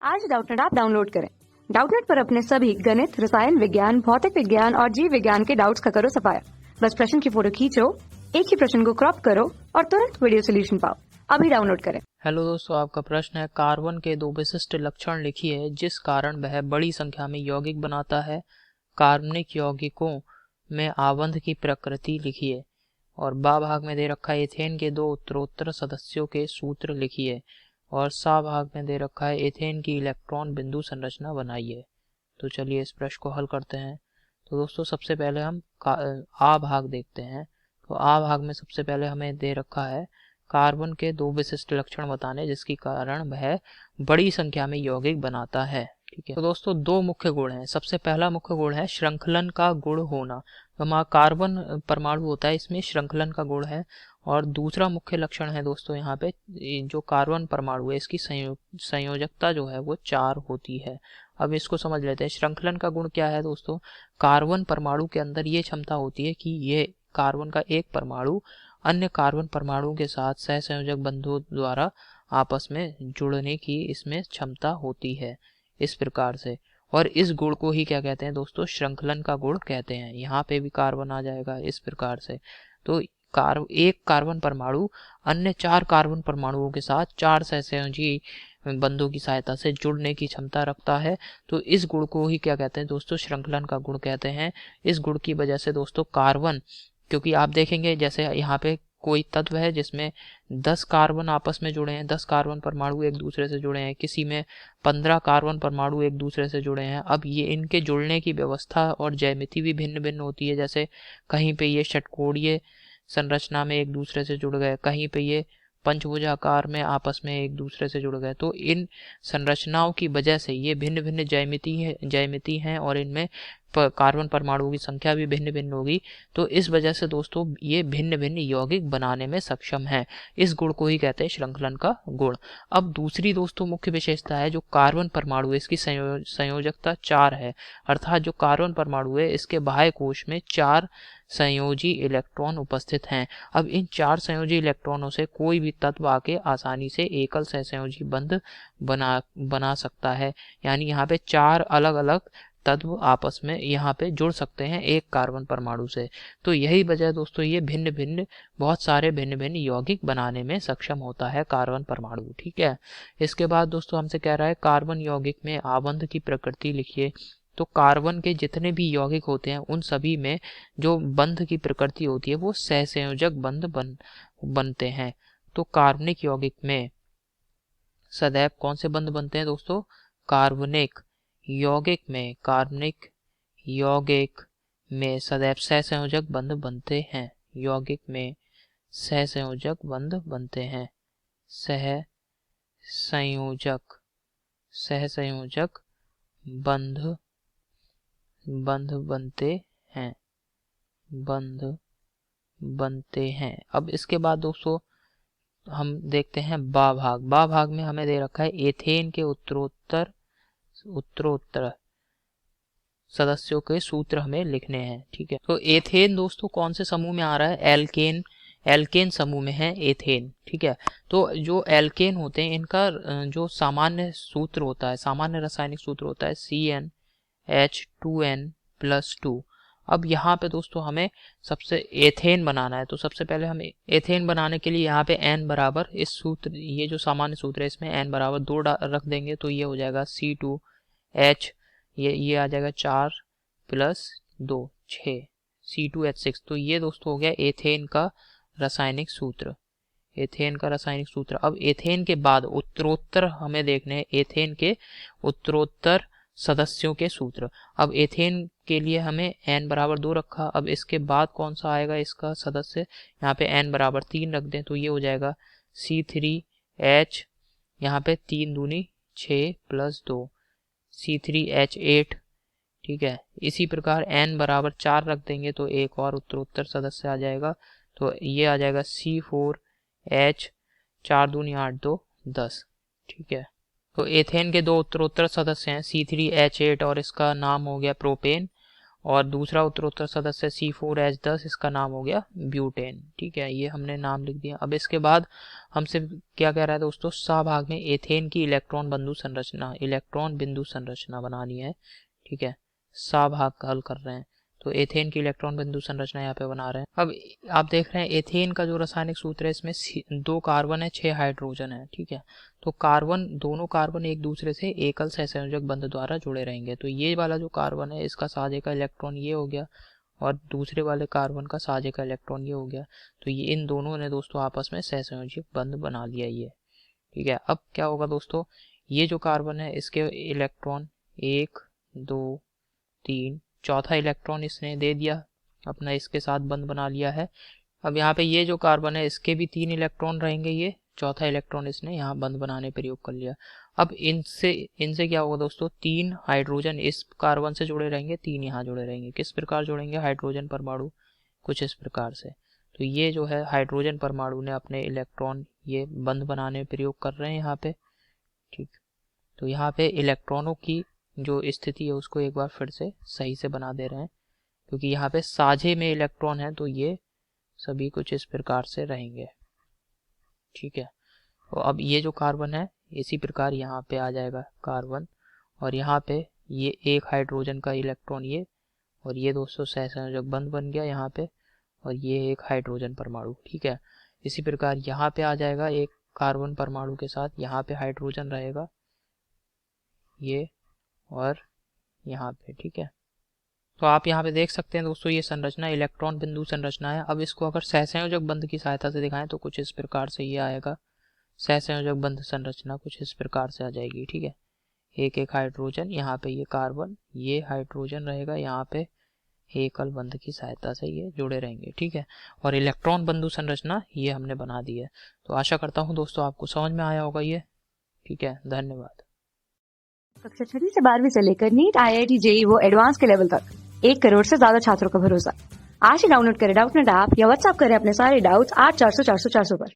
आज Doubtnut app download करें। Doubtnut पर अपने सभी गणित, रसायन विज्ञान, भौतिक विज्ञान और जीव विज्ञान के डाउट्स का करो सफाया। बस प्रश्न की फोटो खींचो, एक ही प्रश्न को क्रॉप करो और तुरंत वीडियो सोल्यूशन पाओ। अभी डाउनलोड करें। हेलो दोस्तों, आपका प्रश्न है कार्बन के दो विशिष्ट लक्षण लिखिए जिस कारण वह बड़ी संख्या में यौगिक बनाता है। कार्बनिक यौगिकों में आबंध की प्रकृति लिखिए। और बा भाग में दे रखा है एथेन के दो उत्तरोत्तर सदस्यों के सूत्र लिखिए। और सा भाग में दे रखा है एथेन की इलेक्ट्रॉन बिंदु संरचना बनाइए। तो चलिए इस प्रश्न को हल करते हैं। तो दोस्तों सबसे पहले हम आ भाग देखते हैं। तो आ भाग में सबसे पहले हमें दे रखा है कार्बन के दो विशिष्ट लक्षण बताने जिसके कारण वह बड़ी संख्या में यौगिक बनाता है। ठीक है, तो दोस्तों दो मुख्य गुण हैं। सबसे पहला मुख्य गुण है श्रृंखलन का गुण होना। तो हमारा कार्बन परमाणु होता है, इसमें श्रृंखलन का गुण है। और दूसरा मुख्य लक्षण है दोस्तों यहाँ पे जो कार्बन परमाणु है इसकी संयोजकता जो है वो 4 होती है। अब इसको समझ लेते हैं। श्रृंखलन का गुण क्या है दोस्तों? कार्बन परमाणु के अंदर ये क्षमता होती है कि ये कार्बन का एक परमाणु अन्य कार्बन परमाणु के साथ सहसंयोजक बंधों द्वारा आपस में जुड़ने की इसमें क्षमता होती है इस प्रकार से। और इस गुण को ही क्या कहते हैं दोस्तों? श्रृंखलन का गुण कहते हैं। यहाँ पे भी कार्बन आ जाएगा इस प्रकार से। तो एक कार्बन परमाणु अन्य 4 कार्बन परमाणुओं के साथ 4 सहसंयोजी बंधों की सहायता से जुड़ने की क्षमता रखता है। तो इस गुण को ही क्या कहते हैं दोस्तों? श्रृंखलन का गुण कहते हैं। इस गुण की वजह से दोस्तों कार्बन, क्योंकि आप देखेंगे जैसे यहाँ पे कोई तत्व है जिसमें 10 कार्बन आपस में जुड़े हैं, 10 कार्बन परमाणु एक दूसरे से जुड़े हैं, किसी में 15 कार्बन परमाणु एक दूसरे से जुड़े हैं। अब ये इनके जुड़ने की व्यवस्था और ज्यामिति भी भिन्न भिन्न होती है। जैसे कहीं पे ये षटकोणीय संरचना में एक दूसरे से जुड़ गए, कहीं पे ये पंचभुजाकार में आपस में एक दूसरे से जुड़ गए। तो इन संरचनाओं की वजह से ये भिन्न भिन्न ज्यामिति हैं और इनमें कार्बन परमाणुओं की संख्या भी भिन्न भिन्न होगी। तो इस वजह से दोस्तों ये भिन्न भिन्न यौगिक बनाने में सक्षम है। इस गुण को ही कहते हैं श्रृंखलन का गुण। अब दूसरी दोस्तों मुख्य विशेषता है जो कार्बन परमाणु है इसकी संयोजकता 4 है। अर्थात जो कार्बन परमाणु है इसके बाह्य कोश में 4 संयोजी इलेक्ट्रॉन उपस्थित हैं। अब इन 4 संयोजी इलेक्ट्रॉनों से कोई भी तत्व आके आसानी से एकल सहसंयोजी बंध बना सकता है। यानी यहाँ पे 4 अलग अलग तत्व आपस में यहाँ पे जुड़ सकते हैं एक कार्बन परमाणु से। तो यही वजह दोस्तों ये बहुत सारे भिन्न भिन्न यौगिक बनाने में सक्षम होता है कार्बन परमाणु। ठीक है, इसके बाद दोस्तों हमसे कह रहा है कार्बन यौगिक में आबंध की प्रकृति लिखिए। तो कार्बन के जितने भी यौगिक होते हैं उन सभी में जो बंध की प्रकृति होती है वो सहसंयोजक बंध बनते हैं। तो कार्बनिक यौगिक में सदैव कौन से बंध बनते हैं दोस्तों? कार्बनिक यौगिक में सदैव सहसंयोजक बंध बनते हैं। यौगिक में सहसंयोजक बंध बनते हैं। सहसंयोजक बंध बनते हैं। अब इसके बाद दोस्तों हम देखते हैं बा भाग में हमें दे रखा है एथेन के उत्तरोत्तर सदस्यों के सूत्र हमें लिखने हैं। ठीक है, तो एथेन दोस्तों कौन से समूह में आ रहा है? एल्केन समूह में है एथेन। ठीक है, तो जो एल्केन होते हैं इनका जो सामान्य सूत्र होता है, सामान्य रासायनिक सूत्र होता है CnH2n+2। अब यहाँ पे दोस्तों हमें सबसे एथेन बनाना है। तो सबसे पहले हमें एथेन बनाने के लिए यहाँ पे n बराबर इस सूत्र, ये जो सामान्य सूत्र है इसमें n बराबर 2 रख देंगे तो ये हो जाएगा C2H, ये आ जाएगा 4 + 2 6 C2H6। तो ये दोस्तों हो गया एथेन का रासायनिक सूत्र। अब एथेन के बाद उत्तरोत्तर हमें देखने हैं एथेन के उत्तरोत्तर सदस्यों के सूत्र। अब एथेन के लिए हमें n बराबर 2 रखा। अब इसके बाद कौन सा आएगा इसका सदस्य? यहाँ पे n बराबर 3 रख दें तो ये हो जाएगा C3H, यहाँ पे 3 दूनी 6 + 2 C3H8। ठीक है, इसी प्रकार n बराबर 4 रख देंगे तो एक और उत्तरोत्तर सदस्य आ जाएगा। तो ये आ जाएगा C4H, 4 दूनी 8 2 10। ठीक है, तो एथेन के 2 उत्तरोत्तर सदस्य हैं C3H8 और इसका नाम हो गया प्रोपेन। और दूसरा उत्तरोत्तर सदस्य C4H10, इसका नाम हो गया ब्यूटेन। ठीक है, ये हमने नाम लिख दिया। अब इसके बाद हमसे क्या कह रहा है दोस्तों, सा भाग में एथेन की इलेक्ट्रॉन बिंदु संरचना बनानी है। ठीक है, सा भाग का हल कर रहे हैं, तो एथेन की इलेक्ट्रॉन बिंदु संरचना यहाँ पे बना रहे हैं। अब आप देख रहे हैं एथेन का जो रासायनिक सूत्र है, इसमें 2 कार्बन है, 6 हाइड्रोजन है। ठीक है, तो दोनों कार्बन एक दूसरे से एकल सहसंयोजक बंध द्वारा जुड़े रहेंगे। तो ये वाला जो कार्बन है, इसका साझे का इलेक्ट्रॉन ये हो गया, और दूसरे वाले कार्बन का साझे का इलेक्ट्रॉन ये हो गया। तो ये इन दोनों ने दोस्तों आपस में सहसंयोजक बंध बना लिया ये। ठीक है, अब क्या होगा दोस्तों, ये जो कार्बन है इसके इलेक्ट्रॉन 1 2 3, चौथा इलेक्ट्रॉन इसने दे दिया अपना, इसके साथ बंध बना लिया है। अब यहाँ पे ये जो कार्बन है इसके भी 3 इलेक्ट्रॉन रहेंगे, ये चौथा इलेक्ट्रॉन इसने यहाँ बंध बनाने प्रयोग कर लिया। अब इनसे क्या होगा दोस्तों, 3 हाइड्रोजन इस कार्बन से जुड़े रहेंगे, 3 यहाँ जुड़े रहेंगे। किस प्रकार जुड़ेंगे हाइड्रोजन परमाणु, कुछ इस प्रकार से। तो ये जो है हाइड्रोजन परमाणु ने अपने इलेक्ट्रॉन ये बंध बनाने प्रयोग कर रहे हैं यहाँ पे। ठीक, तो यहाँ पे इलेक्ट्रॉनों की जो स्थिति है उसको एक बार फिर से सही से बना दे रहे हैं, क्योंकि यहाँ पे साझे में इलेक्ट्रॉन है, तो ये सभी कुछ इस प्रकार से रहेंगे। ठीक है, तो अब ये जो कार्बन है इसी प्रकार यहाँ पे आ जाएगा कार्बन, और यहाँ पे ये एक हाइड्रोजन का इलेक्ट्रॉन ये, और ये दोस्तों सहसंयोजक बंध बन गया यहाँ पे, और ये एक हाइड्रोजन परमाणु। ठीक है, इसी प्रकार यहाँ पे आ जाएगा एक कार्बन परमाणु के साथ, यहाँ पे हाइड्रोजन रहेगा ये, और यहाँ पे। ठीक है, तो आप यहाँ पे देख सकते हैं दोस्तों, ये संरचना इलेक्ट्रॉन बिंदु संरचना है। अब इसको अगर सहसंयोजक बंध की सहायता से दिखाएं तो कुछ इस प्रकार से ये आएगा, सहसंयोजक बंध संरचना कुछ इस प्रकार से आ जाएगी। ठीक है, एक हाइड्रोजन, यहाँ पे ये कार्बन, ये हाइड्रोजन रहेगा, यहाँ पे एकल बंध की सहायता से ये जुड़े रहेंगे। ठीक है, और इलेक्ट्रॉन बिंदु संरचना ये हमने बना दी है। तो आशा करता हूँ दोस्तों आपको समझ में आया होगा ये। ठीक है, धन्यवाद। कक्षा 6 से 12वीं से लेकर नीट, IIT, JEE वो एडवांस के लेवल तक 1 करोड़ से ज्यादा छात्रों का भरोसा। आज ही डाउनलोड करें डाउटनेट ऐप या व्हाट्सएप करें अपने सारे डाउट्स 8400 400 400 पर।